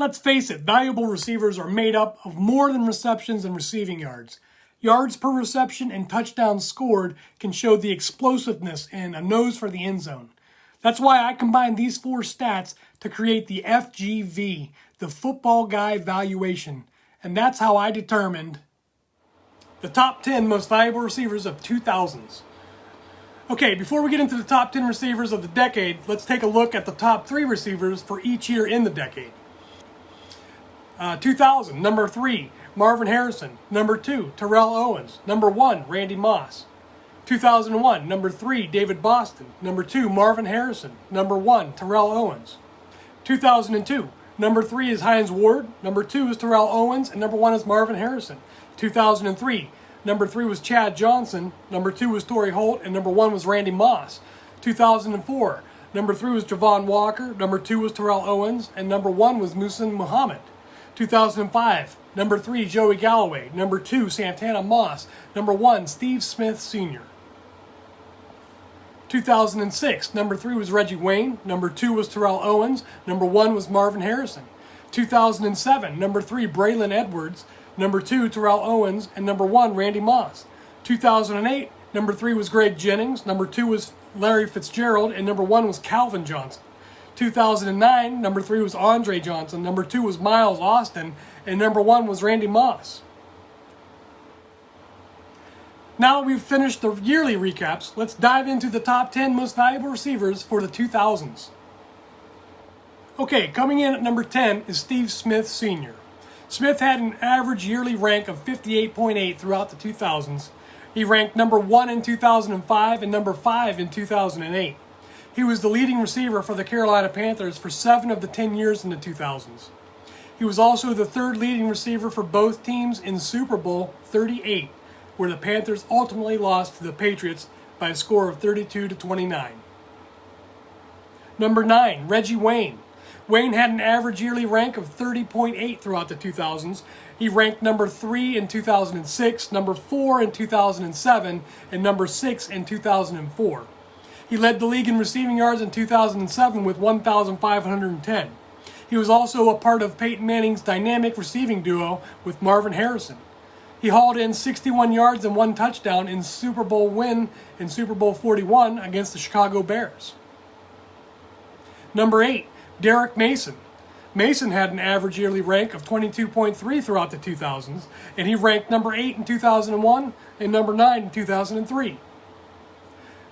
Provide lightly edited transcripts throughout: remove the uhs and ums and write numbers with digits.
Let's face it, valuable receivers are made up of more than receptions and receiving yards. Yards per reception and touchdowns scored can show the explosiveness and a nose for the end zone. That's why I combined these four stats to create the FGV, the Football Guy Valuation. And that's how I determined the top 10 most valuable receivers of 2000s. Okay, before we get into the top 10 receivers of the decade, let's take a look at the top 3 receivers for each year in the decade. 2000, number 3, Marvin Harrison. Number 2, Terrell Owens. Number 1, Randy Moss. 2001, number 3, David Boston. Number 2, Marvin Harrison. Number 1, Terrell Owens. 2002, number 3 is Hines Ward. Number 2 is Terrell Owens. And number 1 is Marvin Harrison. 2003, number 3 was Chad Johnson. Number 2 was Torry Holt. And number 1 was Randy Moss. 2004, number 3 was Javon Walker. Number 2 was Terrell Owens. And number 1 was Muhsin Muhammad. 2005, number 3, Joey Galloway. Number 2, Santana Moss. Number 1, Steve Smith Sr. 2006, number 3 was Reggie Wayne. Number 2 was Terrell Owens. Number 1 was Marvin Harrison. 2007, number 3, Braylon Edwards. Number 2, Terrell Owens. And number 1, Randy Moss. 2008, number 3 was Greg Jennings. Number 2 was Larry Fitzgerald. And number 1 was Calvin Johnson. 2009, number 3 was Andre Johnson. Number 2 was Miles Austin. And number 1 was Randy Moss. Now that we've finished the yearly recaps, let's dive into the top 10 most valuable receivers for the 2000s. Okay, coming in at number 10 is Steve Smith Sr. Smith had an average yearly rank of 58.8 throughout the 2000s. He ranked number 1 in 2005 and number 5 in 2008. He was the leading receiver for the Carolina Panthers for 7 of the 10 years in the 2000s. He was also the third leading receiver for both teams in Super Bowl 38, where the Panthers ultimately lost to the Patriots by a score of 32-29. Number 9, Reggie Wayne. Wayne had an average yearly rank of 30.8 throughout the 2000s. He ranked number 3 in 2006, number 4 in 2007, and number 6 in 2004. He led the league in receiving yards in 2007 with 1,510. He was also a part of Peyton Manning's dynamic receiving duo with Marvin Harrison. He hauled in 61 yards and 1 touchdown in Super Bowl win in Super Bowl 41 against the Chicago Bears. Number 8, Derek Mason. Mason had an average yearly rank of 22.3 throughout the 2000s, and he ranked number 8 in 2001 and number 9 in 2003.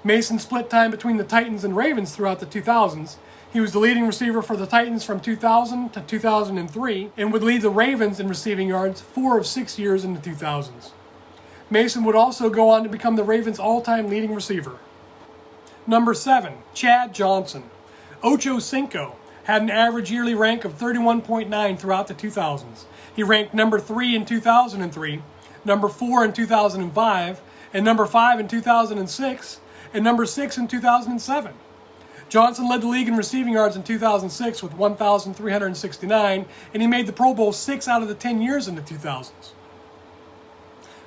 Mason split time between the Titans and Ravens throughout the 2000s. He was the leading receiver for the Titans from 2000 to 2003 and would lead the Ravens in receiving yards 4 of 6 years in the 2000s. Mason would also go on to become the Ravens' all-time leading receiver. Number 7, Chad Johnson. Ocho Cinco had an average yearly rank of 31.9 throughout the 2000s. He ranked number 3 in 2003, number 4 in 2005, and number 5 in 2006, and number 6 in 2007. Johnson led the league in receiving yards in 2006 with 1,369, and he made the Pro Bowl 6 out of the 10 years in the 2000s.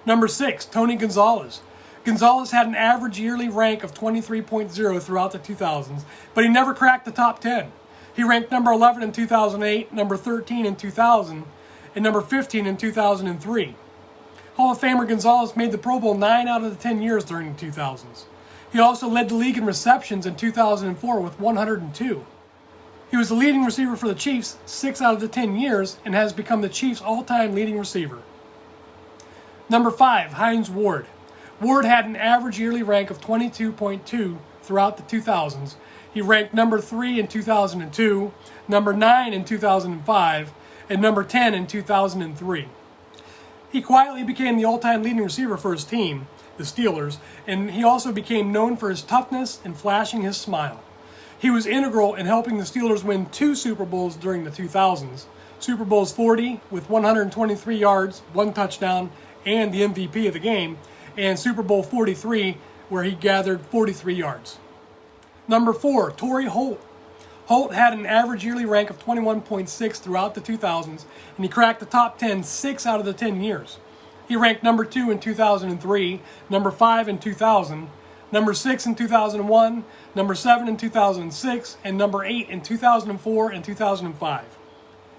Number 6, Tony Gonzalez. Gonzalez had an average yearly rank of 23.0 throughout the 2000s, but he never cracked the top 10. He ranked number 11 in 2008, number 13 in 2000, and number 15 in 2003. Hall of Famer Gonzalez made the Pro Bowl 9 out of the 10 years during the 2000s. He also led the league in receptions in 2004 with 102. He was the leading receiver for the Chiefs 6 out of the 10 years and has become the Chiefs' all-time leading receiver. Number 5, Hines Ward. Ward had an average yearly rank of 22.2 throughout the 2000s. He ranked number 3 in 2002, number 9 in 2005, and number 10 in 2003. He quietly became the all-time leading receiver for his team, the Steelers, and he also became known for his toughness and flashing his smile. He was integral in helping the Steelers win 2 Super Bowls during the 2000s, Super Bowls 40 with 123 yards, 1 touchdown, and the MVP of the game, and Super Bowl 43 where he gathered 43 yards. Number 4, Torry Holt. Holt had an average yearly rank of 21.6 throughout the 2000s, and he cracked the top 10 6 out of the 10 years. He ranked number 2 in 2003, number 5 in 2000, number 6 in 2001, number 7 in 2006, and number 8 in 2004 and 2005.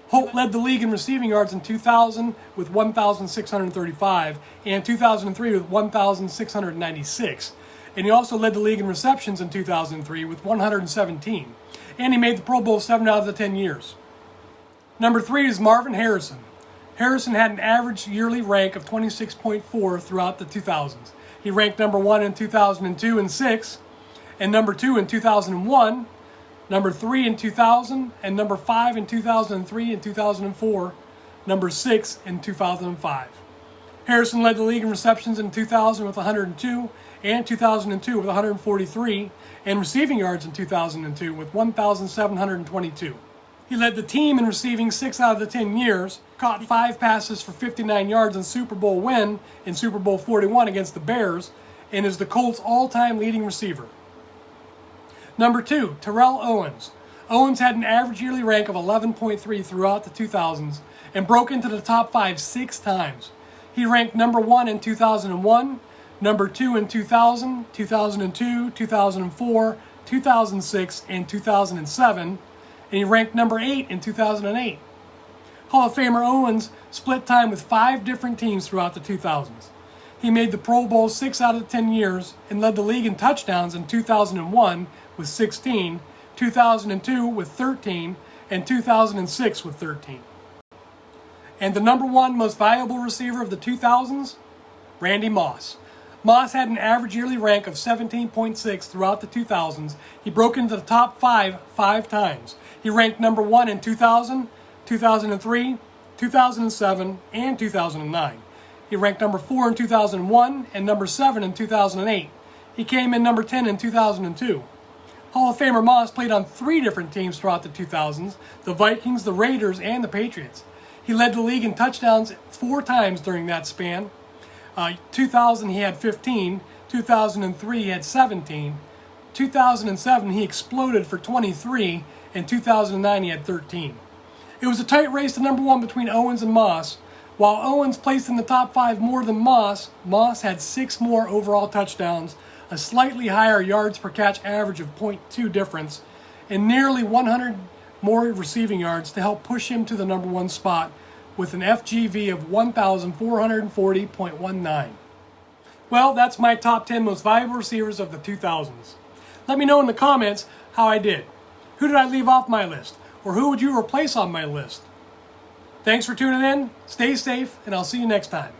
Holt led the league in receiving yards in 2000 with 1,635 and 2003 with 1,696. And he also led the league in receptions in 2003 with 117. And he made the Pro Bowl 7 out of the 10 years. Number 3 is Marvin Harrison. Harrison had an average yearly rank of 26.4 throughout the 2000s. He ranked number 1 in 2002 and 6, and number 2 in 2001, number 3 in 2000, and number 5 in 2003 and 2004, number 6 in 2005. Harrison led the league in receptions in 2000 with 102, and 2002 with 143, and receiving yards in 2002 with 1,722. He led the team in receiving 6 out of the 10 years, caught 5 passes for 59 yards in Super Bowl win in Super Bowl 41 against the Bears, and is the Colts' all-time leading receiver. Number 2, Terrell Owens. Owens had an average yearly rank of 11.3 throughout the 2000s and broke into the top 5 6 times. He ranked number 1 in 2001, number 2 in 2000, 2002, 2004, 2006, and 2007, and he ranked number 8 in 2008. Hall of Famer Owens split time with 5 different teams throughout the 2000s. He made the Pro Bowl 6 out of the 10 years and led the league in touchdowns in 2001 with 16, 2002 with 13, and 2006 with 13. And the number 1 most valuable receiver of the 2000s, Randy Moss. Moss had an average yearly rank of 17.6 throughout the 2000s. He broke into the top 5 times. He ranked number 1 in 2000, 2003, 2007, and 2009. He ranked number 4 in 2001 and number 7 in 2008. He came in number 10 in 2002. Hall of Famer Moss played on 3 different teams throughout the 2000s, the Vikings, the Raiders, and the Patriots. He led the league in touchdowns 4 times during that span. 2000 he had 15, 2003 he had 17, 2007 he exploded for 23, and 2009 he had 13. It was a tight race to number 1 between Owens and Moss. While Owens placed in the top 5 more than Moss, Moss had 6 more overall touchdowns, a slightly higher yards per catch average of 0.2 difference, and nearly 100 more receiving yards to help push him to the number 1 spot with an FGV of 1,440.19. Well, that's my top 10 most valuable receivers of the 2000s. Let me know in the comments how I did. Who did I leave off my list? Or who would you replace on my list? Thanks for tuning in, stay safe, and I'll see you next time.